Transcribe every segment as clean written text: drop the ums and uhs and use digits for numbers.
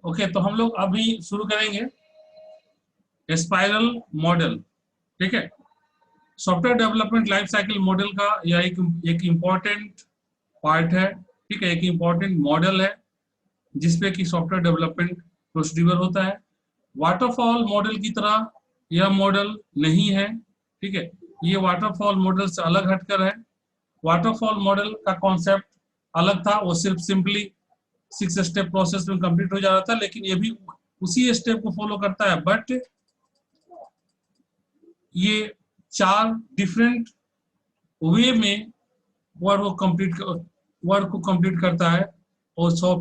Okay, तो हम लोग अभी शुरू करेंगे स्पाइरल मॉडल। ठीक है, software development life cycle model का यह एक इम्पॉर्टेंट पार्ट है। ठीक है, एक इम्पॉर्टेंट मॉडल है जिसपे कि सॉफ्टवेयर डेवलपमेंट प्रोसीड्यूर होता है। वाटरफॉल मॉडल की तरह यह मॉडल नहीं है। ठीक है, ये वाटरफॉल मॉडल से अलग हटकर है। वाटरफॉल मॉडल का कॉन्सेप्ट अलग था, वो सिर्फ सिंपली 6 स्टेप प्रोसेस में कंप्लीट हो जा रहा था, लेकिन ये भी उसी स्टेप को फॉलो करता है, बट ये 4 डिफरेंट वे में वर्क को कंप्लीट करता है और 6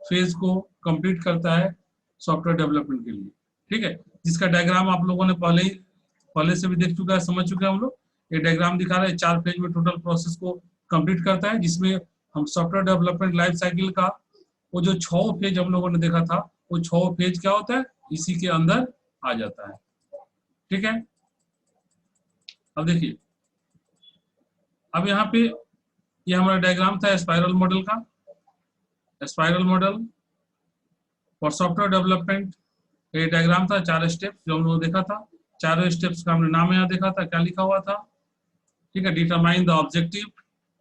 फेज को कंप्लीट करता है सॉफ्टवेयर डेवलपमेंट के लिए। ठीक है, जिसका डायग्राम आप लोगों ने पहले से भी देख चुका है, समझ चुके हैं हम लोग। ये डायग्राम दिखा रहा है 4 फेज में टोटल प्रोसेस को कंप्लीट करता है, जिसमें हम सॉफ्टवेयर डेवलपमेंट लाइफ साइकिल का वो जो 6 फेज हम लोगों ने देखा था, वो 6 फेज क्या होता है, इसी के अंदर आ जाता है। ठीक है, अब देखिए, अब यहाँ पे ये हमारा डायग्राम था स्पाइरल मॉडल का। Spiral model for software development, ये डायग्राम था 4 स्टेप्स जो हम लोग देखा था। 4 स्टेप्स का हमने नाम यहाँ देखा था, क्या लिखा हुआ था। ठीक है, determine the objective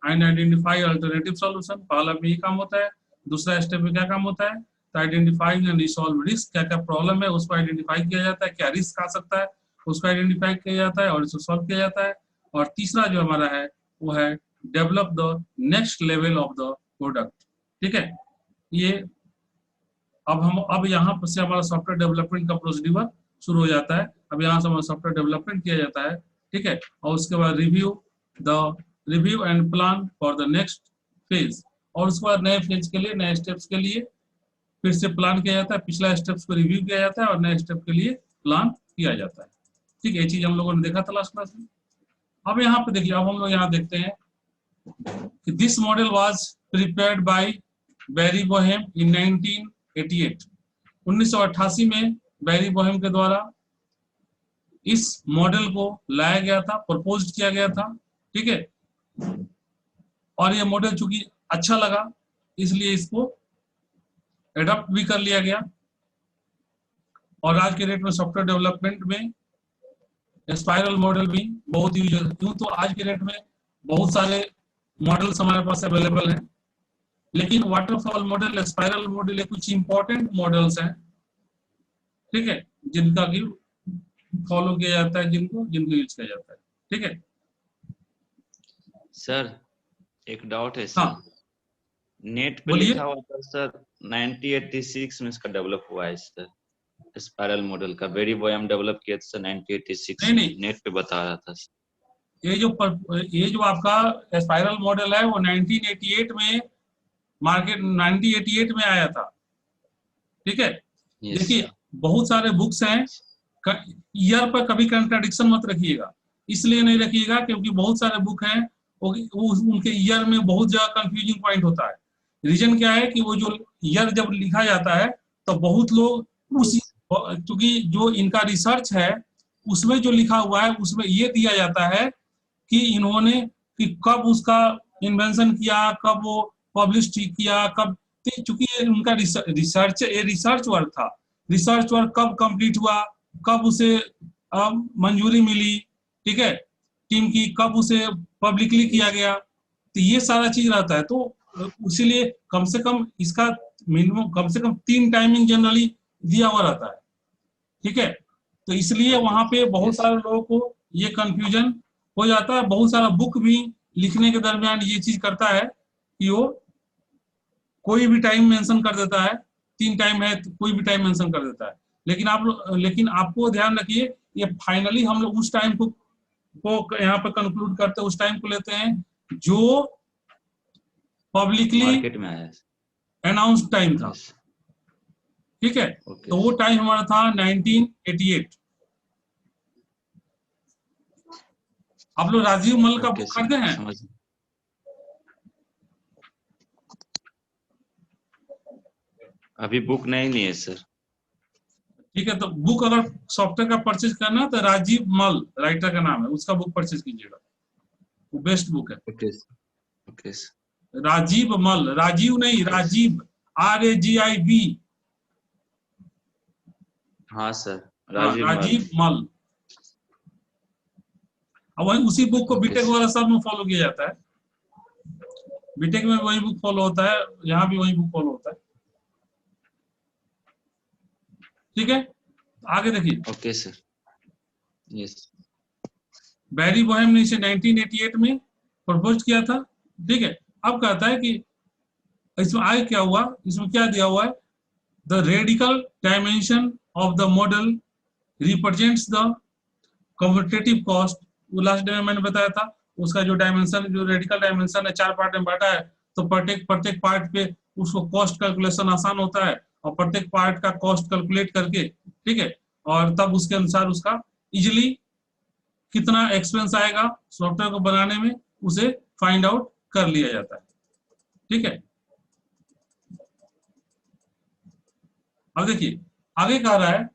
and identify alternative solution, पहला में ये काम होता है। दूसरा स्टेप में क्या काम होता है, तो आइडेंटिफाइंग एंड रिसॉल्व रिस्क, क्या क्या प्रॉब्लम है उसको आइडेंटिफाई किया जाता है, क्या रिस्क आ सकता है उसको आइडेंटिफाई किया जाता है और इसको सॉल्व किया जाता है। और तीसरा जो हमारा है वो है develop the next level of the product. ठीक है, ये अब यहाँ से हमारा सॉफ्टवेयर डेवलपमेंट का प्रोसीड्यूर शुरू हो जाता है। अब यहाँ से हमारा सॉफ्टवेयर डेवलपमेंट किया जाता है। ठीक है, और उसके बाद review and plan for the next phase, और उसके बाद नए फेज के लिए, नए स्टेप्स के लिए फिर से प्लान किया जाता है। पिछला स्टेप्स को रिव्यू किया जाता है और नए स्टेप के लिए प्लान किया जाता है। ठीक है, ये चीज हम लोगों ने देखा था लास्ट क्लास में। अब यहाँ पे देखिए, अब हम लोग यहाँ देखते हैं कि this model was prepared by Barry Boehm in 1988। 1988 में बैरी बोहेम के द्वारा इस मॉडल को लाया गया था, प्रपोज किया गया था। ठीक है, और ये मॉडल चूंकि अच्छा लगा इसलिए इसको एडॉप्ट भी कर लिया गया। और आज के डेट में सॉफ्टवेयर डेवलपमेंट में स्पाइरल मॉडल भी बहुत यूज होता है। क्यों, तो आज के डेट में बहुत सारे मॉडल्स हमारे पास अवेलेबल हैं, लेकिन वाटरफॉल मॉडल, स्पाइरल मॉडल, ये कुछ इंपॉर्टेंट मॉडल्स हैं। ठीक है, जिनका की फॉलो किया जाता है, जिनको यूज किया जाता है। ठीक है सर, एक डाउट है सर। हाँ, नेट पे लिखा हुआ था सर 1986 में इसका डेवलप हुआ है सर, स्पाइरल मॉडल का। बेरी बोहेम डेवलप किया था 1986 में। नेट पे बता रहा था सर। ये जो आपका स्पाइरल मॉडल है वो 1988 में मार्केट 1988 में आया था। ठीक है, देखिए बहुत सारे बुक्स हैं, ईयर पर कभी कंट्राडिक्शन मत रखिएगा। इसलिए नहीं रखिएगा क्योंकि बहुत सारे बुक हैं, उनके ईयर में बहुत ज्यादा कंफ्यूजिंग पॉइंट होता है। रीजन क्या है कि वो जो ईयर जब लिखा जाता है तो बहुत लोग उस, क्योंकि जो इनका रिसर्च है उसमें जो लिखा हुआ है उसमें ये दिया जाता है कि इन्होंने कि कब उसका इन्वेंशन किया, कब वो पब्लिश किया, कब, चूंकि उनका रिसर्च वर्क था। रिसर्च वर्क कब कंप्लीट हुआ, कब उसे मंजूरी मिली, ठीक है, टीम की, कब उसे पब्लिकली किया गया, तो ये सारा चीज रहता है। तो इसीलिए कम से कम इसका मिनिमम कम से कम 3 टाइमिंग जनरली दिया हुआ रहता है। ठीक है, तो इसलिए वहां पे बहुत सारे लोगों को ये कंफ्यूजन हो जाता है। बहुत सारा बुक भी लिखने के दरमियान ये चीज करता है कि वो कोई भी टाइम मेंशन कर देता है, 3 टाइम है तो कोई भी टाइम मेंशन कर देता है। लेकिन आपको ध्यान रखिए, ये फाइनली हम लोग उस टाइम को यहाँ पे कंक्लूड करते हैं, उस टाइम को लेते हैं जो पब्लिकली मार्केट में आया, अनाउंस टाइम था। ठीक है, तो वो टाइम हमारा था 1988। आप लोग राजीव मल का बुक खरीदे हैं? अभी बुक नहीं लिए सर। ठीक है, तो बुक अगर सॉफ्टवेयर का परचेज करना है तो राजीव मल राइटर का नाम है, उसका बुक परचेज कीजिएगा, वो बेस्ट बुक है। Okay okay. राजीव मल, राजीव नहीं, राजीव RAGIV। हाँ सर, राजीव राजीव मल। अब वही उसी बुक को ओके बीटेक वाला सब में फॉलो किया जाता है, बीटेक में वही बुक फॉलो होता है, यहाँ भी वही बुक फॉलो होता है। ठीक है, आगे देखिए। Okay sir, yes. Barry Boehm ने इसे 1988 में प्रपोज किया था। ठीक है, अब कहता है कि इसमें आगे क्या हुआ, इसमें क्या दिया हुआ है, the radical dimension of the model represents the commutative cost. वो लास्ट डे में मैंने बताया था, उसका जो डायमेंशन, जो रेडिकल डायमेंशन है, 4 पार्ट में बांटा है, तो प्रत्येक पार्ट पे उसको कॉस्ट कैलकुलेशन आसान होता है, और प्रत्येक पार्ट का कॉस्ट कैलकुलेट करके, ठीक है, और तब उसके अनुसार उसका इजिली कितना एक्सपेंस आएगा सॉफ्टवेयर को बनाने में, उसे फाइंड आउट कर लिया जाता है। ठीक है, अब देखिए आगे कह रहा है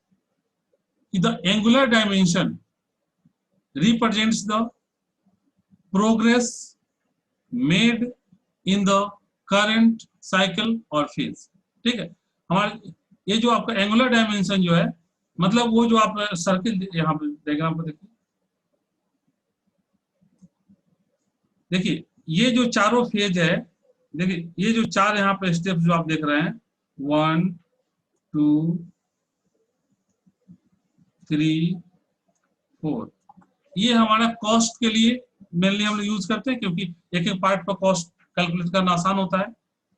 कि the angular dimension represents the progress made in the current cycle और फेज। ठीक है, हमारे ये जो आपका एंगुलर डायमेंशन जो है, मतलब वो जो आप सर्किल यहाँ पे डायग्राम पर देखिए, देखिए ये जो चारों फेज है, देखिए ये जो 4 यहाँ पे स्टेप जो आप देख रहे हैं, 1 2 3 4, ये हमारा कॉस्ट के लिए मेनली हम लोग यूज करते हैं, क्योंकि एक एक पार्ट पर कॉस्ट कैलकुलेट करना आसान होता है,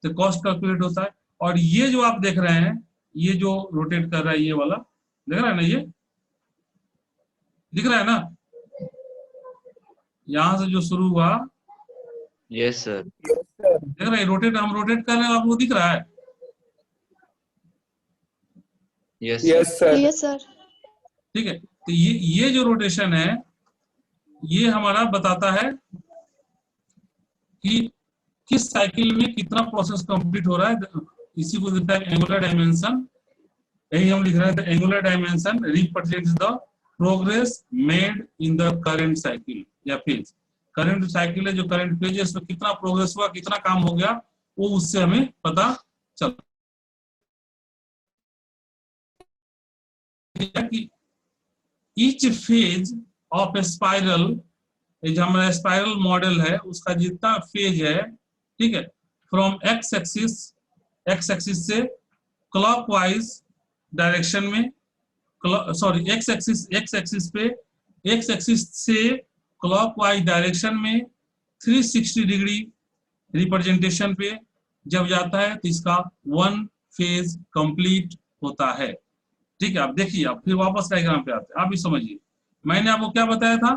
तो कॉस्ट कैलकुलेट होता है। और ये जो आप देख रहे हैं, ये जो रोटेट कर रहा है, ये वाला देख रहा है ना, ये दिख रहा है ना, यहां से जो शुरू हुआ, यस सर, देख रहे हैं रोटेट, हम रोटेट कर रहे हैं, आपको दिख रहा है। Yes sir. ठीक है, तो ये जो रोटेशन है, ये हमारा बताता है कि किस साइकिल में कितना प्रोसेस कंप्लीट हो रहा है, इसी को देता है एंगुलर डायमेंशन। यही हम लिख रहे हैं, angular dimension represents the progress made in the current cycle या फेज। करंट साइकिल है, जो करंट फेज है, इसमें कितना प्रोग्रेस हुआ, कितना काम हो गया, वो उससे हमें पता चलता है कि each phase of A spiral, जो हमारा स्पाइरल मॉडल है, उसका जितना फेज है, ठीक है, फ्रॉम एक्स एक्सिस से क्लॉकवाइज डायरेक्शन में, सॉरी एक्स एक्सिस पे, एक्स एक्सिस से क्लॉकवाइज डायरेक्शन में 360 डिग्री रिप्रेजेंटेशन पे जब जाता है, तो इसका 1 फेज कंप्लीट होता है। ठीक है, आप देखिए, आप फिर वापस डायग्राम पे आते हैं, आप भी समझिए। मैंने आपको क्या बताया था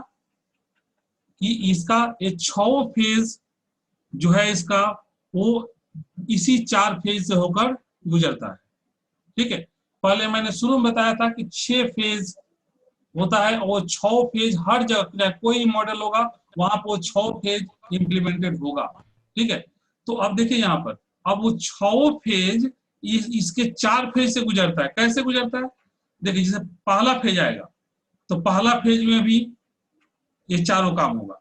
कि इसका ये 6 फेज जो है इसका, वो इसी 4 फेज से होकर गुजरता है। ठीक है, पहले मैंने शुरू में बताया था कि 6 फेज होता है, और वो 6 फेज हर जगह, कोई मॉडल होगा वहां पर 6 फेज इंप्लीमेंटेड होगा। ठीक है, तो अब देखिए यहाँ पर, अब वो 6 फेज इसके 4 फेज से गुजरता है। कैसे गुजरता है, देखिए जैसे पहला फेज आएगा, तो पहला फेज में भी ये चारों काम होगा,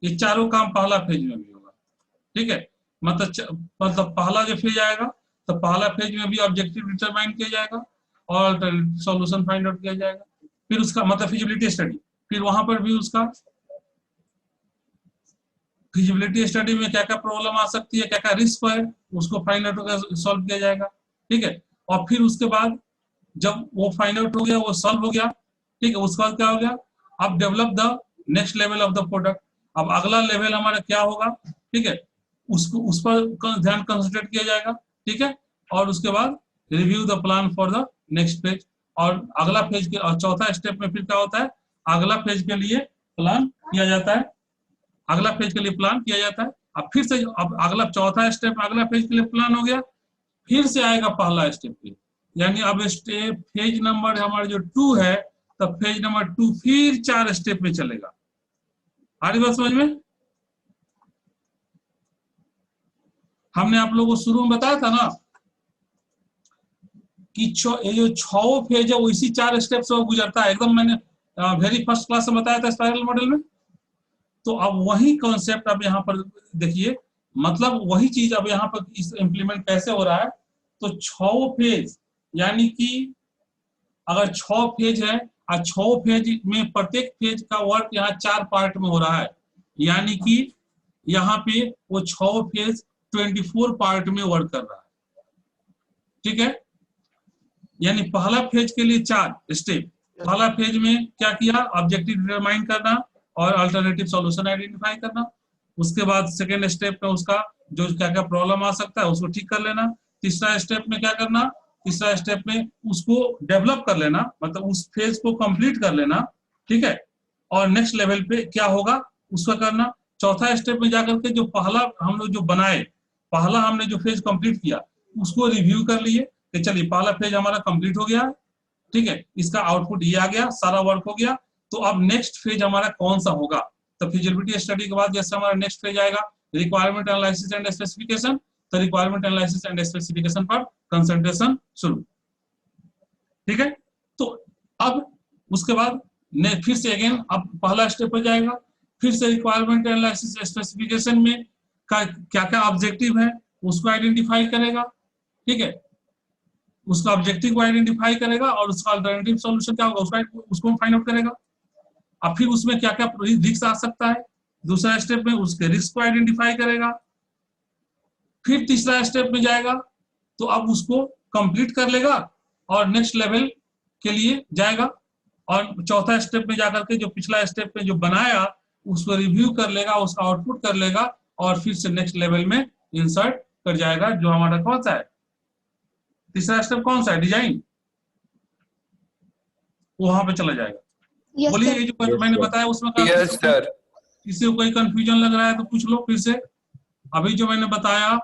ये चारों काम पहला फेज में भी होगा। ठीक है, मतलब पहला जो फेज आएगा, तो पहला फेज में भी ऑब्जेक्टिव डिटरमाइन किया जाएगा और सॉल्यूशन फाइंड आउट किया जाएगा। फिर उसका मतलब फिजिबिलिटी स्टडी, फिर वहां पर भी उसका फिजिबिलिटी स्टडी में क्या क्या प्रॉब्लम आ सकती है, क्या क्या रिस्क है, उसको फाइंड आउट सॉल्व किया जाएगा। ठीक है, और फिर उसके बाद जब वो फाइंड आउट हो गया, वो सॉल्व हो गया, ठीक है, उसके बाद क्या हो गया, अब develop the next level of the product. अब अगला लेवल हमारा क्या होगा, ठीक है, उसको उस पर ध्यान कंसंट्रेट किया जाएगा। ठीक है, और उसके बाद review the plan for the next phase, और अगला फेज के, और चौथा स्टेप में फिर क्या होता है, अगला फेज के लिए प्लान किया जाता है, अगला फेज के लिए प्लान किया जाता है। अब फिर से अब अगला चौथा स्टेप, अगला फेज के लिए प्लान हो गया, फिर से आएगा पहला स्टेप पे, यानी अब स्टेप फेज नंबर हमारा जो 2 है, तब फेज नंबर 2 फिर 4 स्टेप में चलेगा। आ रही बात समझ में? हमने आप लोगों को शुरू में बताया था ना कि ये जो 6 फेज है वो इसी 4 स्टेप से गुजरता है, एकदम मैंने वेरी फर्स्ट क्लास में बताया था स्पाइरल मॉडल में। तो अब वही कॉन्सेप्ट अब यहाँ पर देखिए, मतलब वही चीज अब यहाँ पर इस इम्प्लीमेंट कैसे हो रहा है, तो 6 फेज, यानी कि अगर 6 फेज है और 6 फेज में प्रत्येक फेज का वर्क यहाँ 4 पार्ट में हो रहा है, यानी कि यहाँ पे वो 6 फेज 24 पार्ट में वर्क कर रहा है। ठीक है, यानी पहला फेज के लिए 4 स्टेप। पहला फेज में क्या किया, ऑब्जेक्टिव डिटरमाइन करना और अल्टरनेटिव सॉल्यूशन आइडेंटिफाई करना। उसके बाद सेकेंड स्टेप में उसका जो क्या क्या प्रॉब्लम आ सकता है उसको ठीक कर लेना। तीसरा स्टेप में क्या करना, तीसरा स्टेप में उसको डेवलप कर लेना, मतलब उस फेज को कंप्लीट कर लेना। ठीक है, और नेक्स्ट लेवल पे क्या होगा उसका करना। चौथा स्टेप में जाकर के जो पहला हम लोग जो बनाए, पहला हमने जो फेज कंप्लीट किया उसको रिव्यू कर लिए कि चलिए पहला फेज हमारा कंप्लीट हो गया। ठीक है, इसका आउटपुट ये आ गया, सारा वर्क हो गया। तो अब नेक्स्ट फेज हमारा कौन सा होगा, तो फिजिबिलिटी स्टडी के बाद जैसे हमारा नेक्स्ट फेज आएगा रिक्वायरमेंट एनालिसिस एंड स्पेसिफिकेशन, तो रिक्वायरमेंट एनालिसिस एंड स्पेसिफिकेशन पर कंसंट्रेशन शुरू। ठीक है, तो अब उसके बाद फिर से अगेन अब पहला स्टेप हो जाएगा, फिर से रिक्वायरमेंट एनालिसिस स्पेसिफिकेशन में क्या क्या ऑब्जेक्टिव है उसको आइडेंटिफाई करेगा। ठीक है, उसका ऑब्जेक्टिव को आइडेंटिफाई करेगा और उसका अल्टरनेटिव सॉल्यूशन क्या होगा उसको फाइंड आउट करेगा। अब फिर उसमें क्या क्या रिस्क आ सकता है, दूसरा स्टेप में उसके रिस्क को आइडेंटिफाई करेगा। फिर तीसरा स्टेप में जाएगा तो अब उसको कंप्लीट कर लेगा और नेक्स्ट लेवल के लिए जाएगा। और चौथा स्टेप में जाकर के जो पिछला स्टेप में जो बनाया उसको रिव्यू कर लेगा, उसका आउटपुट कर लेगा और फिर से नेक्स्ट लेवल में इंसर्ट कर जाएगा। जो हमारा कौन सा है, तीसरा स्टेप कौन सा है, डिजाइन, वहां पे चला जाएगा। Yes, बोलिए, sir. ये जो मैंने बताया उसमें यस सर। किसी को कोई कंफ्यूजन लग रहा है तो पूछ लो फिर से। अभी जो मैंने बताया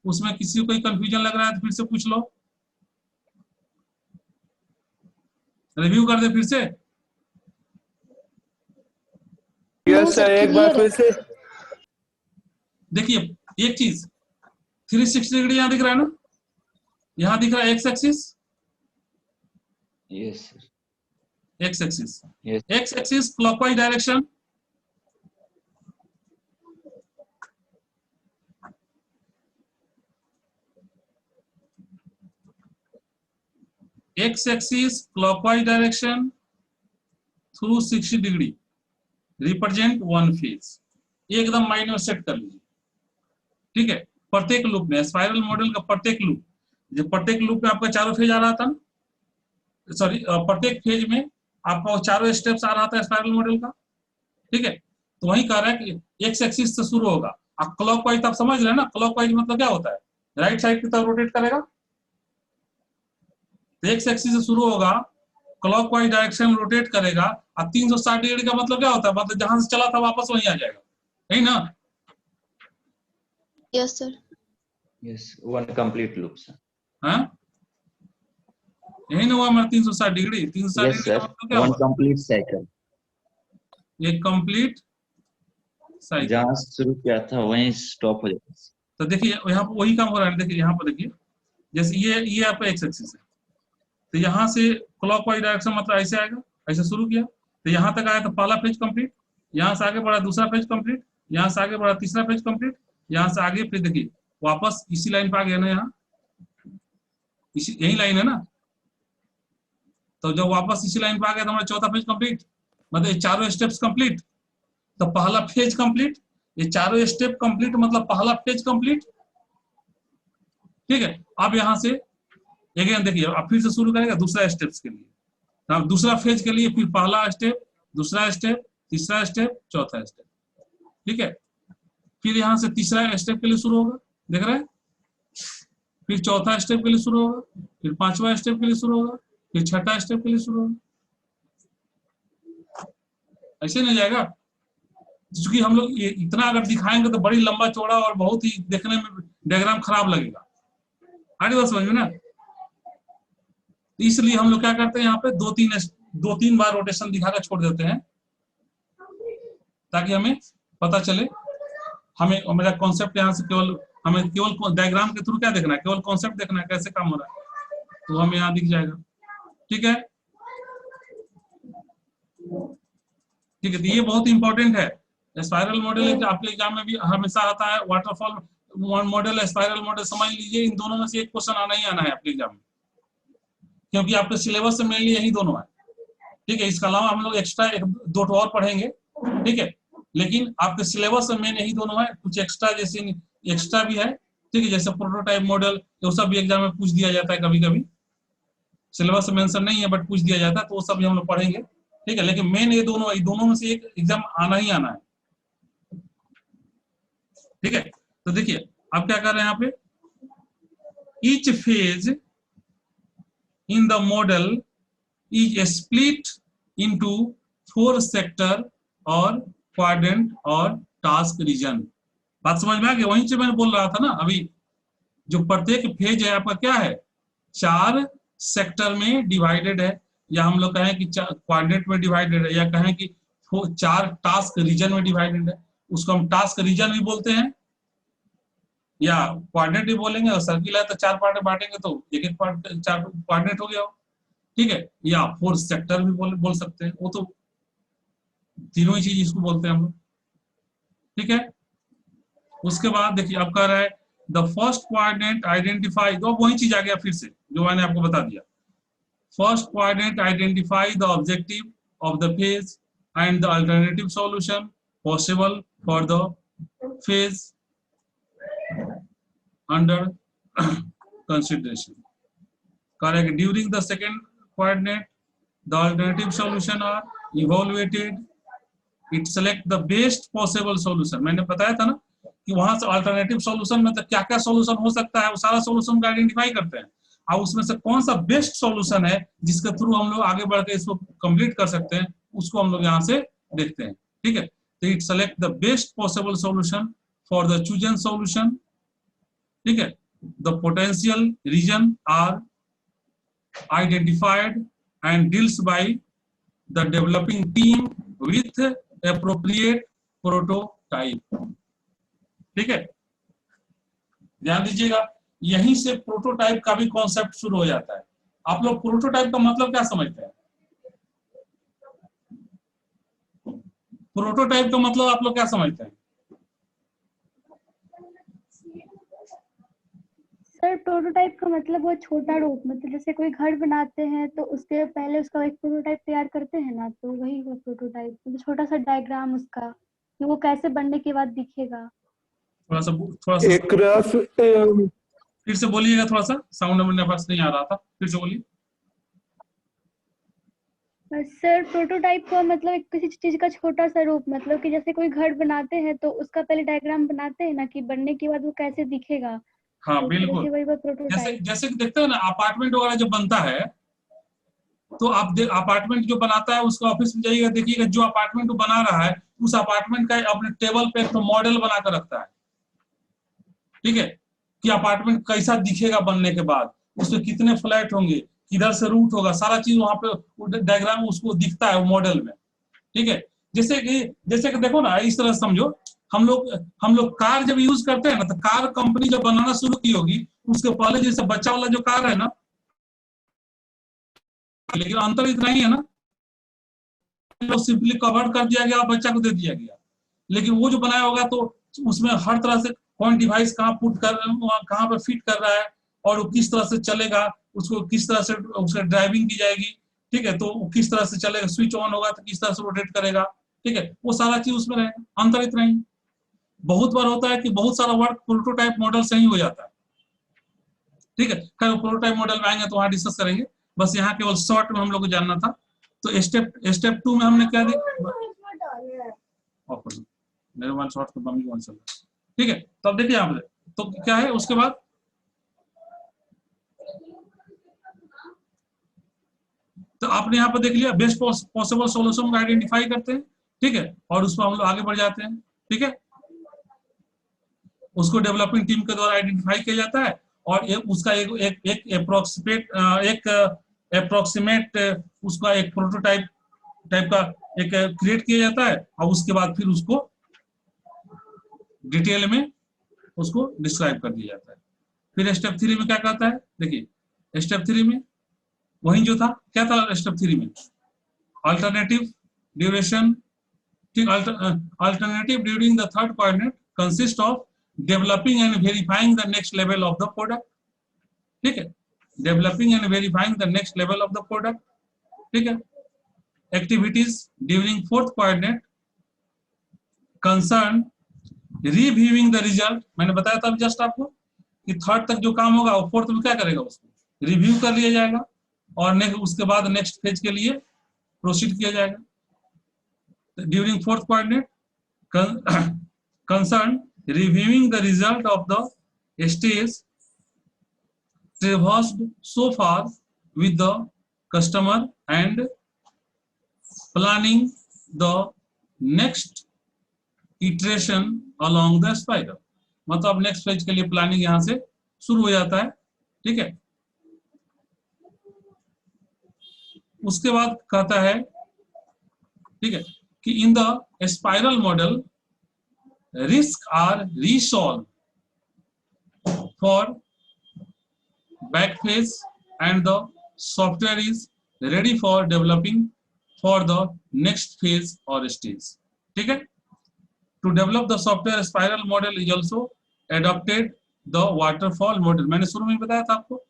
उसमें किसी को कोई कंफ्यूजन लग रहा है तो फिर से पूछ लो, रिव्यू कर दे फिर से। यस सर, एक बार फिर से। देखिए एक चीज, 360 डिग्री यहाँ दिख रहा है ना, यहाँ दिख रहा है x axis, yes sir, x axis, yes x axis clockwise direction, x axis clockwise direction through 60 degree represent one phase. एकदम माइंड में सेट कर लीजिए। ठीक है, प्रत्येक लूप में स्पाइरल मॉडल का प्रत्येक लूप, जो प्रत्येक लूप में आपका चारों फेज आ रहा था, सॉरी प्रत्येक फेज में आपका चारों स्टेप्स आ रहा था स्पाइरल मॉडल का। ठीक है, तो वही कह रहा है कि एक्स एक्सिस से शुरू होगा। अब क्लॉकवाइज आप समझ रहे हैं ना, क्लॉकवाइज मतलब क्या होता है, राइट साइड की तरफ रोटेट करेगा। एक्स एक्सिस से शुरू होगा, क्लॉकवाइज डायरेक्शन रोटेट करेगा और 360 डिग्री का मतलब क्या होता है, मतलब जहां से चला था वापस वहीं आ जाएगा, नहीं ना। Yes, sir. Yes, one complete loop sir. हाँ, यही ना हुआ हमारा 360 डिग्री। 360 यस डिग्री का सर, मतलब क्या वन हुआ, कंप्लीट साइकिल। एक कंप्लीट साइकिल। जहाँ से शुरू किया था वहीं स्टॉप हो जाता है। तो देखिए यहाँ पर वही काम हो रहा है। देखिए यहाँ पर देखिए, जैसे ये आपका एक्स एक्सिस है, तो यहाँ से क्लॉकवाइज डायरेक्शन मतलब ऐसे आएगा, ऐसे शुरू किया तो यहाँ तक आया तो पहला पेज कंप्लीट, यहाँ से आगे बढ़ा दूसरा पेज कंप्लीट, यहाँ से आगे बढ़ा तीसरा पेज कंप्लीट, यहाँ से आगे फिर देखिए वापस इसी लाइन पे आ गया ना, यहाँ इसी यही लाइन है ना। तो जब वापस इसी लाइन पे आ गया तो हमारा चौथा पेज कंप्लीट, मतलब ये चारों स्टेप्स कंप्लीट। तो पहला फेज कंप्लीट, ये चारों स्टेप कंप्लीट मतलब पहला फेज कंप्लीट। ठीक है, अब यहाँ से अगेन देखिए अब फिर से शुरू करेगा दूसरा स्टेप्स के लिए। अब दूसरा फेज के लिए फिर पहला स्टेप, दूसरा स्टेप, तीसरा स्टेप, चौथा स्टेप। ठीक है, फिर यहाँ से तीसरा स्टेप के लिए शुरू होगा, देख रहे हैं, फिर चौथा स्टेप के लिए शुरू होगा, फिर पांचवा स्टेप के लिए शुरू होगा, फिर छठा स्टेप के लिए शुरू होगा। ऐसे नहीं जाएगा, क्योंकि हम लोग ये इतना अगर दिखाएंगे तो बड़ी लंबा चौड़ा और बहुत ही देखने में डायग्राम खराब लगेगा। आगे बात समझ में ना, इसलिए हम लोग क्या करते हैं यहाँ पे दो तीन बार रोटेशन दिखाकर छोड़ देते हैं, ताकि हमें पता चले। हमें मेरा कॉन्सेप्ट यहाँ से हमें केवल डायग्राम के थ्रू क्या देखना है, केवल कॉन्सेप्ट देखना है कैसे काम हो रहा है, तो हमें यहाँ दिख जाएगा। ठीक है, ठीक है, तो ये बहुत इंपॉर्टेंट है स्पाइरल मॉडल आपके एग्जाम में भी हमेशा आता है। वाटरफॉल मॉडल, स्पाइरल मॉडल, समझ लीजिए इन दोनों में से एक क्वेश्चन आना ही आना है आपके एग्जाम में, क्योंकि आपके सिलेबस से मेनली यही दोनों है। ठीक है, इसके अलावा हम लोग एक्स्ट्रा एक दो और पढ़ेंगे, ठीक है, लेकिन आपके सिलेबस में मेन यही दोनों है। कुछ एक्स्ट्रा जैसे एक्स्ट्रा भी है, ठीक है, जैसे प्रोटोटाइप मॉडल, ये सब भी एग्जाम में पूछ दिया जाता है कभी कभी, सिलेबस में मेंशन नहीं है बट पूछ दिया जाता है, तो वो सब भी हम लोग पढ़ेंगे, ठीक है। लेकिन मेन ये दोनों में से एक एग्जाम आना ही आना है, ठीक है। तो देखिए अब क्या कर रहे हैं यहाँ पे, each phase in the model is split into 4 sector और क्वाड्रेंट और टास्क रीजन। बात समझ में आ गई? वहीं से मैंने बोल रहा था ना अभी, जो प्रत्येक फेज है आपका क्या है, 4 सेक्टर में डिवाइडेड है, या हम लोग कहें कि क्वाड्रेंट में डिवाइडेड है, या कहें कि 4 टास्क रीजन में डिवाइडेड है। उसको हम टास्क रीजन भी बोलते हैं या क्वाड्रेंट भी बोलेंगे, और सर्किल है तो 4 पार्ट में बांटेंगे तो एक पार्ट 4 क्वाड्रेंट हो गया, ठीक है, या 4 सेक्टर भी बोल सकते हैं। वो तो तीनों ही चीज इसको बोलते हैं हम लोग, ठीक है। उसके बाद देखिए अब कह रहा है द फर्स्ट क्वाड्रेंट आइडेंटिफाई, तो वही चीज आ गया फिर से जो मैंने आपको बता दिया। First quadrant identify the objective of the phase and the alternative solution possible for the phase under consideration. Correct, during the second quadrant the alternative solution are evaluated, it select the best possible solution। मैंने बताया था ना कि वहां से alternative solution में तो क्या क्या सॉल्यूशन हो सकता है, वो सारा सॉल्यूशन का आइडेंटिफाई करते हैं, और उसमें से कौन सा बेस्ट सॉल्यूशन है जिसके थ्रू हम लोग आगे बढ़ के इसको कंप्लीट कर सकते हैं, उसको हम लोग यहाँ से देखते हैं, ठीक है। तो it select the best possible solution for the chosen solution, ठीक है। The potential reason are identified and deals by the developing team with appropriate prototype, ठीक है। ध्यान दीजिएगा, यहीं से प्रोटोटाइप का भी कॉन्सेप्ट शुरू हो जाता है। आप लोग प्रोटोटाइप का मतलब क्या समझते हैं? प्रोटोटाइप का मतलब आप लोग क्या समझते हैं? सर प्रोटोटाइप का मतलब वो छोटा रूप, मतलब जैसे कोई घर बनाते हैं तो उसके पहले उसका एक प्रोटोटाइप तैयार करते हैं ना, तो वही वो प्रोटोटाइप, मतलब छोटा सा डायग्राम उसका कि वो कैसे बनने के बाद दिखेगा। थोड़ा सा एक रफ फिर से बोलिएगा, थोड़ा सा साउंड मेरे पास नहीं आ रहा था, फिर से बोलिए। सर प्रोटोटाइप का मतलब एक किसी चीज का छोटा सा रूप, मतलब कि जैसे कोई घर बनाते हैं तो उसका पहले डायग्राम बनाते हैं ना कि बनने के बाद वो कैसे दिखेगा। हाँ तो बिल्कुल, वही जैसे जैसे कि देखते हैं ना अपार्टमेंट वगैरह जो बनता है, तो आप अपार्टमेंट जो बनाता है उसका ऑफिस में जाइएगा, देखिएगा जो अपार्टमेंट बना रहा है उस अपार्टमेंट का अपने टेबल पे एक मॉडल बनाकर रखता है, ठीक है, कि अपार्टमेंट कैसा दिखेगा बनने के बाद, उसमें कितने फ्लैट होंगे, किधर से रूट होगा, सारा चीज वहां पे डायग्राम उसको दिखता है मॉडल में, ठीक है। जैसे कि देखो ना, इस तरह समझो, हम लोग कार जब यूज करते हैं ना, तो कार कंपनी जब बनाना शुरू की होगी उसके पहले जैसे बच्चा वाला जो कार है ना, लेकिन अंतर इतना ही है ना, सिंपली कवर कर दिया गया, बच्चा को दे दिया गया। लेकिन वो जो बनाया होगा तो उसमें हर तरह से कौन डिवाइस कहाँ पुट कर, कहाँ पर फिट कर रहा है, और वो किस तरह से चलेगा, उसको किस तरह से उसका ड्राइविंग की जाएगी, ठीक है, तो वो किस तरह से चलेगा, स्विच ऑन होगा तो किस तरह से रोटेट करेगा, ठीक है, वो सारा चीज उसमें रहेगा। अंतर इतना ही। बहुत बार होता है कि बहुत सारा वर्क प्रोटोटाइप मॉडल से ही हो जाता है, ठीक है। खैर प्रोटोटाइप मॉडल में आएंगे तो वहां डिस्कस करेंगे, बस यहाँ केवल शॉर्ट में हम लोग को जानना था। तो स्टेप 2 में हमने क्या देखा, मेरे वन शॉर्ट तो मम्मी वन चल रहा है, ठीक है। तो अब देखिए यहाँ पे तो क्या है, उसके बाद तो आपने यहाँ पर देख लिया बेस्ट पॉसिबल सॉल्यूशन को आइडेंटिफाई करते हैं, ठीक है, और उसमें हम लोग आगे बढ़ जाते हैं, ठीक है। उसको डेवलपिंग टीम के द्वारा आइडेंटिफाई किया जाता है, और उसका एक अप्रोक्सीमेट उसका एक प्रोटोटाइप टाइप का एक क्रिएट किया जाता है, और उसके बाद फिर उसको डिटेल में उसको डिस्क्राइब कर दिया जाता है। फिर स्टेप 3 में क्या कहता है, देखिए स्टेप 3 में वही जो था, क्या था स्टेप 3 में, alternative duration, Alternative during the third coordinate consist of developing and verifying the next level of the product. ठीक है, developing and verifying the next level of the product. ठीक है, activities during fourth coordinate concern reviewing the result. मैंने बताया था just आपको कि third तक जो काम होगा वो फोर्थ में क्या करेगा, उसको रिव्यू कर लिया जाएगा और नेक्स्ट उसके बाद नेक्स्ट फेज के लिए प्रोसीड किया जाएगा. During fourth coordinate concern reviewing the result of the stage traversed so far with the customer and planning the next iteration along the spiral. मतलब नेक्स्ट फेज के लिए प्लानिंग यहां से शुरू हो जाता है. ठीक है, उसके बाद कहता है, ठीक है, कि in the spiral model risk are resolve for back phase and the software is ready for developing for the next phase or stage. ठीक है, to develop the software spiral model is also adopted the waterfall model. मैंने शुरू में बताया था आपको,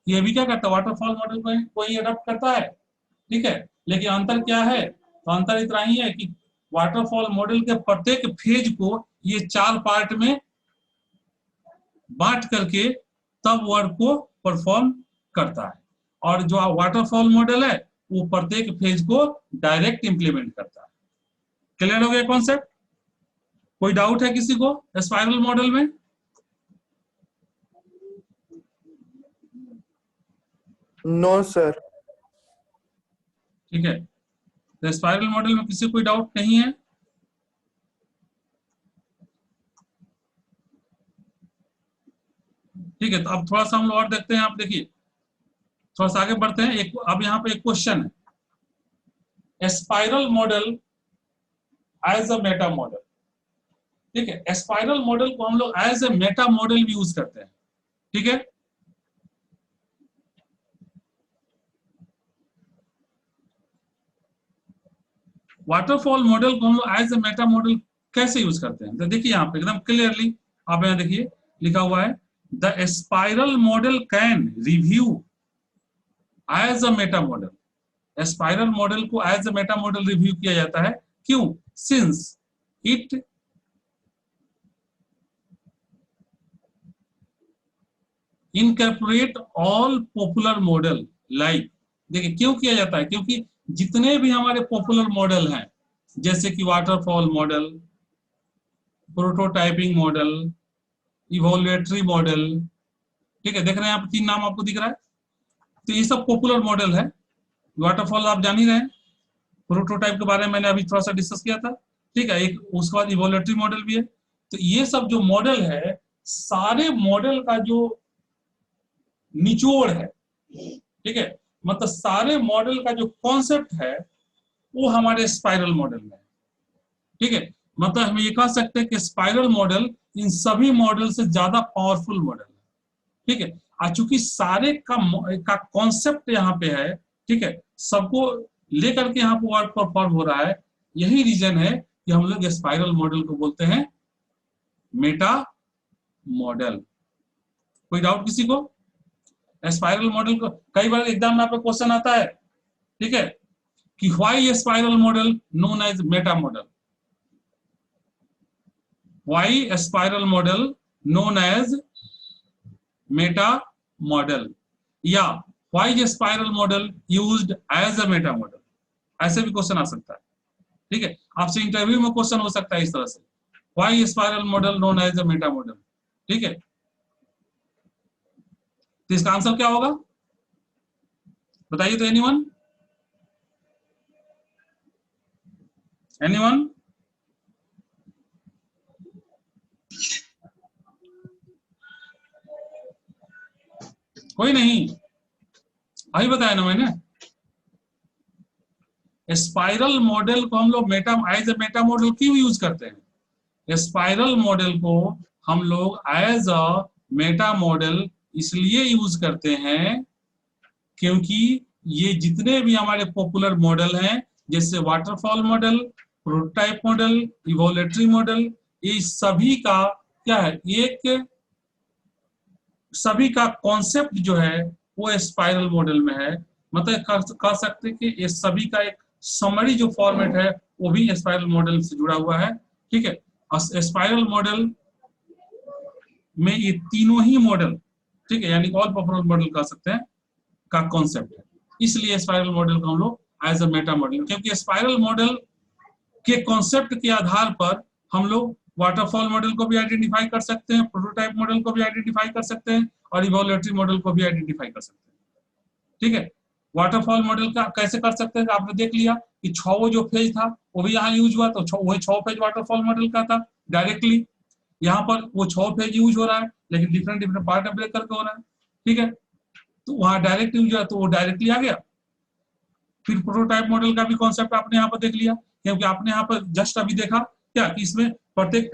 ये भी क्या करता है, वाटरफॉल मॉडल को कोई अडॉप्ट करता है. ठीक है, लेकिन अंतर क्या है, तो अंतर इतना ही है कि वाटरफॉल मॉडल के प्रत्येक फेज को ये 4 पार्ट में बांट करके तब वर्क को परफॉर्म करता है, और जो वाटरफॉल मॉडल है वो प्रत्येक फेज को डायरेक्ट इंप्लीमेंट करता है. क्लियर हो गया कॉन्सेप्ट? कोई डाउट है किसी को स्पाइरल मॉडल में? No sir. ठीक है, तो स्पाइरल मॉडल में किसी कोई डाउट नहीं है? ठीक है, तो अब थोड़ा सा हम लोग और देखते हैं. आप देखिए, थोड़ा सा आगे बढ़ते हैं. एक अब यहाँ पे एक क्वेश्चन है, spiral model as a meta model. ठीक है, स्पाइरल मॉडल को हम लोग एज ए मेटा मॉडल भी यूज करते हैं. ठीक है, वाटरफॉल मॉडल को हम लोग एज ए मेटा मॉडल कैसे यूज करते हैं, तो देखिए यहाँ पे एकदम क्लियरली आप यहाँ देखिए लिखा हुआ है, the spiral model can review as a meta model. Spiral model को as a meta model review किया जाता है. क्यों? Since it incorporate all popular model like. देखिए क्यों किया जाता है, क्योंकि जितने भी हमारे पॉपुलर मॉडल हैं, जैसे कि waterfall model, prototyping model, evolutionary model. ठीक है, देख रहे हैं आप 3 नाम आपको दिख रहा है, तो ये सब पॉपुलर मॉडल है. वाटरफॉल आप जान ही रहे हैं, प्रोटोटाइप के बारे में मैंने अभी थोड़ा सा डिस्कस किया था. ठीक है, एक उसके बाद इवोल्यूटरी मॉडल भी है. तो ये सब जो मॉडल है, सारे मॉडल का जो निचोड़ है, ठीक है, मतलब सारे मॉडल का जो कॉन्सेप्ट है वो हमारे स्पाइरल मॉडल में है. ठीक है, मतलब हम ये कह सकते हैं कि स्पाइरल मॉडल इन सभी मॉडल से ज्यादा पावरफुल मॉडल है. ठीक है, चूंकि सारे का कॉन्सेप्ट यहाँ पे है, ठीक है, सबको लेकर के यहाँ पे वर्क परफॉर्म हो रहा है. यही रीजन है कि हम लोग स्पाइरल मॉडल को बोलते हैं मेटा मॉडल. कोई डाउट किसी को? स्पाइरल मॉडल को कई बार एग्जाम में आपका क्वेश्चन आता है, ठीक है, कि why spiral model known as meta model. Why spiral model known as meta model, या why spiral model used as a meta model. ऐसे भी क्वेश्चन आ सकता है. ठीक है, आपसे इंटरव्यू में क्वेश्चन हो सकता है इस तरह से, why spiral model known as a meta model. ठीक है, तो इसका आंसर क्या होगा बताइए तो. एनीवन? एनीवन? कोई नहीं? अभी बताया ना मैंने, स्पाइरल मॉडल को हम लोग एज ए मेटा मॉडल क्यों यूज करते हैं? स्पाइरल मॉडल को हम लोग एज अ मेटा मॉडल इसलिए यूज करते हैं क्योंकि ये जितने भी हमारे पॉपुलर मॉडल हैं, जैसे waterfall model, prototype model, evolutionary model, ये सभी का क्या है, एक सभी का कॉन्सेप्ट जो है वो स्पाइरल मॉडल में है। मतलब कह सकते हैं कि ये सभी का एक समरी जो फॉर्मेट है वो भी स्पाइरल मॉडल से जुड़ा हुआ है। ठीक है, और स्पाइरल मॉडल में ये तीनों ही मॉडल, ठीक है, यानी ऑल परफॉर्मेंस मॉडल कह सकते हैं, का कॉन्सेप्ट है। इसलिए स्पाइरल मॉडल को हम लोग एज अ मेटा मॉडल, क्योंकि स्पाइरल मॉडल के कॉन्सेप्ट के आधार पर हम लोग वाटरफॉल मॉडल को भी आइडेंटिफाई कर सकते हैं, प्रोटोटाइप मॉडल को भी आइडेंटिफाई कर सकते हैं और इवोल्यूटरी मॉडल को भी आइडेंटिफाई कर सकते हैं। ठीक है, वाटरफॉल मॉडल का कैसे कर सकते हैं, आपने देख लिया कि 6 जो फेज था वो भी यहाँ यूज हुआ, तो वही 6 फेज वाटरफॉल मॉडल का था डायरेक्टली। यहाँ पर वो 6 फेज यूज हो रहा है लेकिन डिफरेंट डिफरेंट पार्ट ब्रेक करके हो रहा है। ठीक है, तो वहां डायरेक्ट यूज हुआ तो वो डायरेक्टली आ गया। फिर प्रोटोटाइप मॉडल का भी कॉन्सेप्ट आपने यहाँ पर देख लिया, क्योंकि आपने यहाँ पर जस्ट अभी देखा क्या कि इसमें प्रत्येक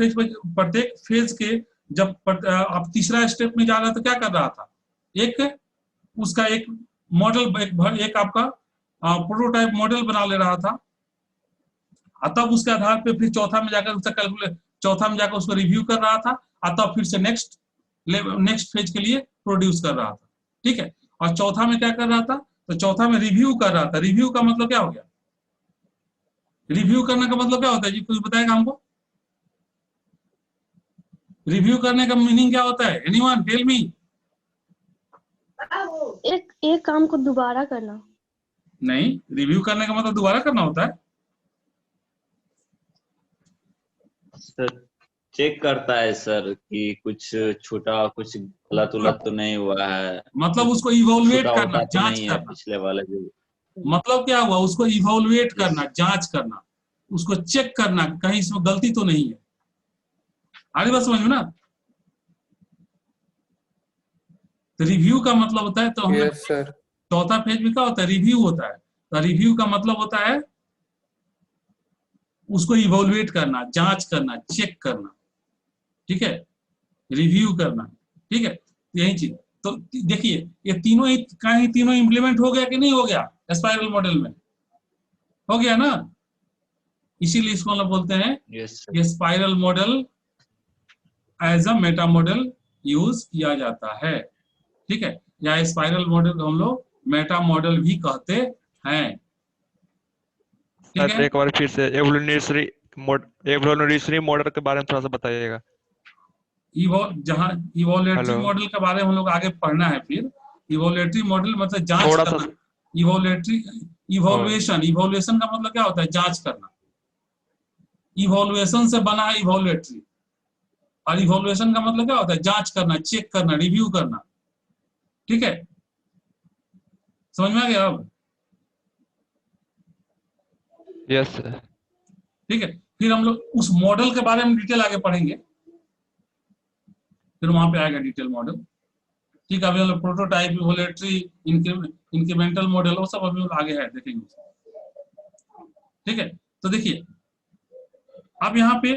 फेज के जब आप तीसरा स्टेप में जा रहा था क्या कर रहा था, एक उसका एक मॉडल एक आपका प्रोटोटाइप मॉडल बना ले रहा था, तब उसके आधार पे फिर चौथा में जाकर उसको रिव्यू कर रहा था, तब फिर से नेक्स्ट फेज के लिए प्रोड्यूस कर रहा था। ठीक है, और चौथा में क्या कर रहा था, तो चौथा में रिव्यू कर रहा था। रिव्यू का मतलब क्या हो गया, रिव्यू करने का मतलब क्या होता है जी, कुछ बताएगा हमको? रिव्यू करने का मीनिंग क्या होता है, एनीवन टेल मी? एक काम को दोबारा करना। नहीं, रिव्यू करने का मतलब दोबारा करना होता है। सर चेक करता है सर कि कुछ छोटा कुछ गलत उलट तो नहीं हुआ है, मतलब उसको इवोल्युएट छोटा करना, होता तो जांच नहीं है करना। पिछले वाले जो। मतलब क्या हुआ, उसको इवोल्युएट करना, जांच करना, उसको चेक करना कहीं इसमें गलती तो नहीं है। आगे बात समझ में ना? तो रिव्यू का मतलब होता है, तो हमने यस सर। चौथा फेज भी क्या होता है, रिव्यू होता है। तो रिव्यू का मतलब होता है उसको इवोल्युएट करना, जांच करना, चेक करना। ठीक है, रिव्यू करना। ठीक है, यही चीज। तो देखिए ये तीनों इंप्लीमेंट हो गया कि नहीं हो गया स्पाइरल मॉडल में? हो गया ना? इसीलिए इसको हम बोलते हैं ये spiral model as a meta model use किया जाता है। ठीक है, या स्पाइरल मॉडल को हम लोग मेटा मॉडल भी कहते हैं। ठीक है, एक बार फिर से एवोल्यूशनरी मॉडल के बारे में थोड़ा सा बताइएगा। जहां इवोल्यूटरी मॉडल के बारे में हम लोग आगे पढ़ना है। फिर इवोल्यूटरी मॉडल मतलब जांच करना। इवोल्यूशन का मतलब क्या होता है, जांच करना। इवोल्यूशन से बना है इवोल्यूटरी, और इवोल्यूशन का मतलब क्या होता है, जांच करना, चेक करना, रिव्यू करना। ठीक है, समझ में आ गया अब? Yes sir. ठीक है, फिर हम लोग उस मॉडल के बारे में डिटेल आगे पढ़ेंगे, फिर वहां पे आएगा डिटेल मॉडल। ठीक है, अभी हम लोग प्रोटोटाइप, इवोल्यूटरी, इंक्रीमेंटल मॉडल वो सब अभी आगे है, देखेंगे। ठीक है, तो देखिए अब यहाँ पे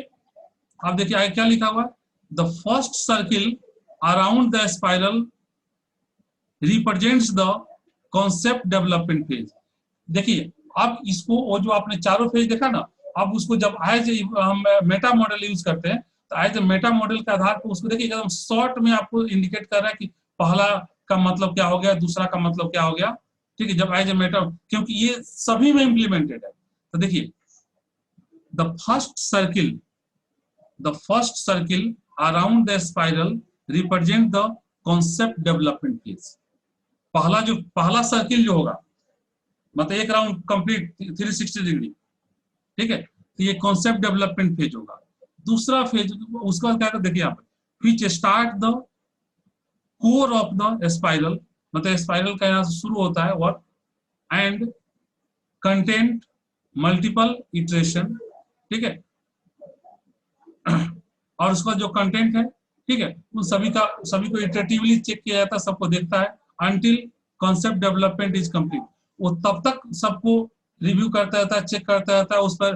आप देखिए आगे क्या लिखा हुआ, the first circle around the spiral represents the concept development phase. देखिए अब इसको, वो जो आपने चारों फेज देखा ना, अब उसको जब एज हम मेटा मॉडल यूज करते हैं, तो एज ए मेटा मॉडल के आधार पर उसको देखिए एकदम शॉर्ट में आपको इंडिकेट कर रहा है कि पहला का मतलब क्या हो गया, दूसरा का मतलब क्या हो गया। ठीक है, जब एज ए मेटा, क्योंकि ये सभी में इंप्लीमेंटेड है। तो देखिए the first circle around the spiral represent the concept development phase. पहला सर्किल जो होगा, मतलब एक राउंड कंप्लीट 360 डिग्री। ठीक है, तो ये कॉन्सेप्ट डेवलपमेंट फेज होगा। दूसरा फेज उसका क्या कर, देखिए यहाँ पर which start the core of the spiral, मतलब स्पाइरल का यहाँ से शुरू होता है work, and content multiple iteration. ठीक है, और उसका जो कंटेंट है, ठीक है, उन सभी को इटरेटिवली चेक किया जाता है, सबको देखता है until concept development is complete. वो तब तक सबको रिव्यू करता रहता है, चेक करता रहता है, उस पर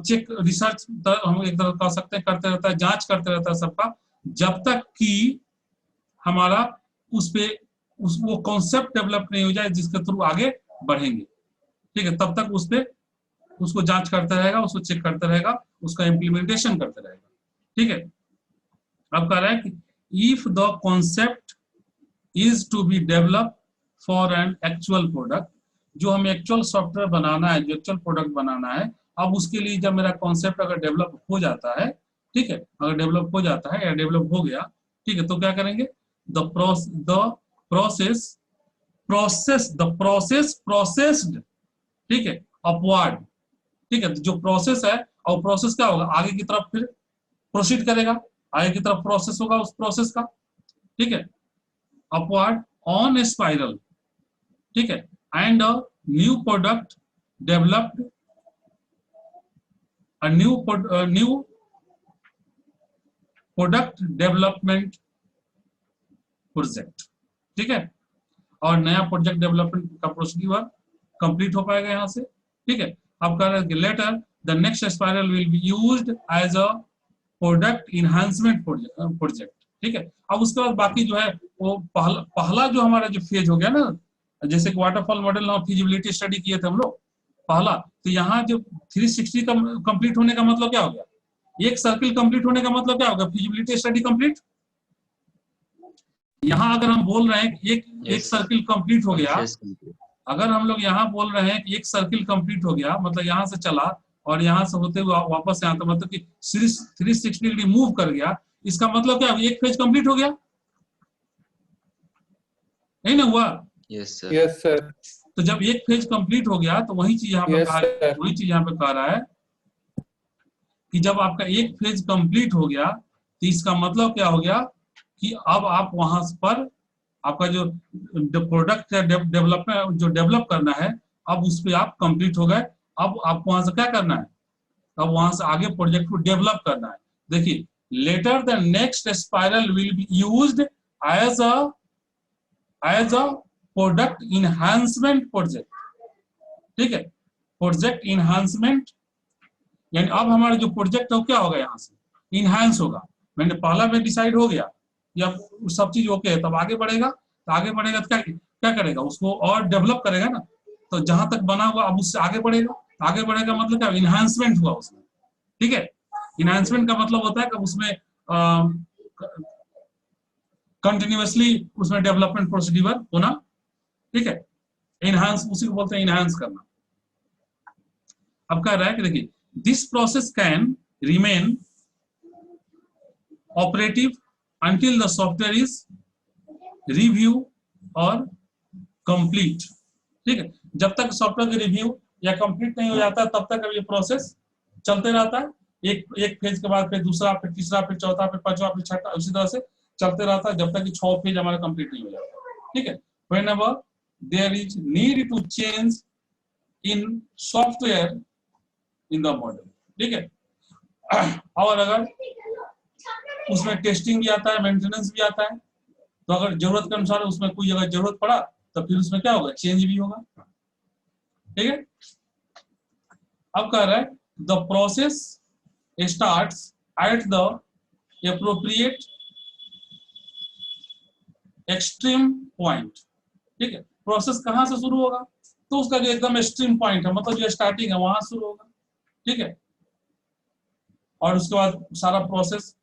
चेक रिसर्च हम एक तरह कह सकते हैं करते रहता है, जांच करते रहता है सबका, जब तक कि हमारा वो कॉन्सेप्ट डेवलप नहीं हो जाए जिसके थ्रू आगे बढ़ेंगे। ठीक है, तब तक उस पर उसको जांच करता रहेगा, उसको चेक करता रहेगा, उसका इम्प्लीमेंटेशन करता रहेगा। ठीक है, अब कह रहा है कि if the concept is to be develop for an actual product, जो हमें एक्चुअल सॉफ्टवेयर बनाना है, जो एक्चुअल प्रोडक्ट बनाना है, अब उसके लिए जब मेरा कॉन्सेप्ट अगर डेवलप हो जाता है, ठीक है, अगर डेवलप हो जाता है या डेवलप हो गया, ठीक है, तो क्या करेंगे, द प्रोसेस प्रोसेस्ड, ठीक है, अपवार्ड, ठीक है, जो प्रोसेस है, और प्रोसेस क्या होगा, आगे की तरफ फिर प्रोसीड करेगा, आगे की तरफ प्रोसेस होगा उस प्रोसेस का, ठीक है, अपवार्ड ऑन स्पाइरल, ठीक है, and a new product developed, a new product development project, ठीक है, और नया प्रोजेक्ट डेवलपमेंट का प्रोसीड्यूर कंप्लीट हो पाएगा यहाँ से। ठीक है, अब कह रहे हैं कि later the next spiral will be used as a product enhancement project. ठीक है, अब उसके बाद बाकी जो है वो पहला जो हमारा जो फेज हो गया ना, जैसे कि वाटरफॉल मॉडल और फिजिबिलिटी स्टडी किए थे हम लोग पहला, तो यहाँ जो 360 का कंप्लीट होने का मतलब क्या हो गया, एक सर्किल कंप्लीट होने का मतलब क्या होगा, फिजिबिलिटी स्टडी कंप्लीट। यहाँ अगर हम बोल रहे हैं कि एक सर्किल कंप्लीट हो गया, अगर हम लोग यहाँ बोल रहे हैं कि एक सर्किल कंप्लीट हो गया, मतलब यहाँ से चला और यहाँ से होते हुए वापस यहाँ, तो मतलब कि 360 डिग्री मूव कर गया, इसका मतलब क्या, एक फेज कंप्लीट हो गया, नहीं ना हुआ? Yes sir. तो जब एक फेज कंप्लीट हो गया तो वही चीज यहाँ पे वही चीज यहाँ पे कह रहा है कि जब आपका एक फेज कंप्लीट हो गया तो इसका मतलब क्या हो गया कि अब आप वहां पर आपका जो प्रोडक्ट डेवलपमेंट जो डेवलप करना है, अब उस पर आप कंप्लीट हो गए, अब आपको वहां से क्या करना है, अब वहां से आगे प्रोजेक्ट को डेवलप करना है। देखिए, later the next spiral will be used as a product enhancement project. ठीक है, प्रोजेक्ट इनहांसमेंट, यानी अब हमारा जो प्रोजेक्ट है वो क्या होगा, यहाँ से इनहांस होगा। मैंने पहला में डिसाइड हो गया या सब चीज ओके है, तब आगे बढ़ेगा, तो आगे बढ़ेगा तो क्या करेगा, उसको और डेवलप करेगा ना, तो जहां तक बना हुआ अब उससे आगे बढ़ेगा, आगे बढ़ेगा मतलब क्या, इनहांसमेंट हुआ उसमें। ठीक है, इनहांसमेंट का मतलब होता है कि उसमें कंटिन्यूअसली उसमें डेवलपमेंट प्रोसीड्यूर होना। ठीक है, इनहांस उसी को बोलते हैं इनहांस करना। अब कह रहा है कि देखिए, this process can remain operative until the software is review और complete। ठीक है, जब तक सॉफ्टवेयर का रिव्यू या कंप्लीट नहीं हो जाता तब तक ये प्रोसेस चलते रहता है, एक फेज के बाद फिर दूसरा, फिर तीसरा, फिर चौथा, फिर पांचवा, फिर छठा, उसी तरह से चलते रहता है जब तक कि 6 फेज हमारा कंप्लीट नहीं हो जाता। ठीक है, whenever there is need to change in software in the model। ठीक है, और अगर उसमें टेस्टिंग भी आता है, मेंटेनेंस भी आता है, तो अगर जरूरत के अनुसार उसमें कोई अगर जरूरत पड़ा तो फिर उसमें क्या होगा, चेंज भी होगा। ठीक है, अब कह रहा है the process starts at the appropriate extreme point. ठीक है, प्रोसेस कहां से शुरू होगा, तो उसका जो एकदम एक्सट्रीम पॉइंट है, मतलब जो स्टार्टिंग है वहां शुरू होगा। ठीक है, और उसके बाद सारा प्रोसेस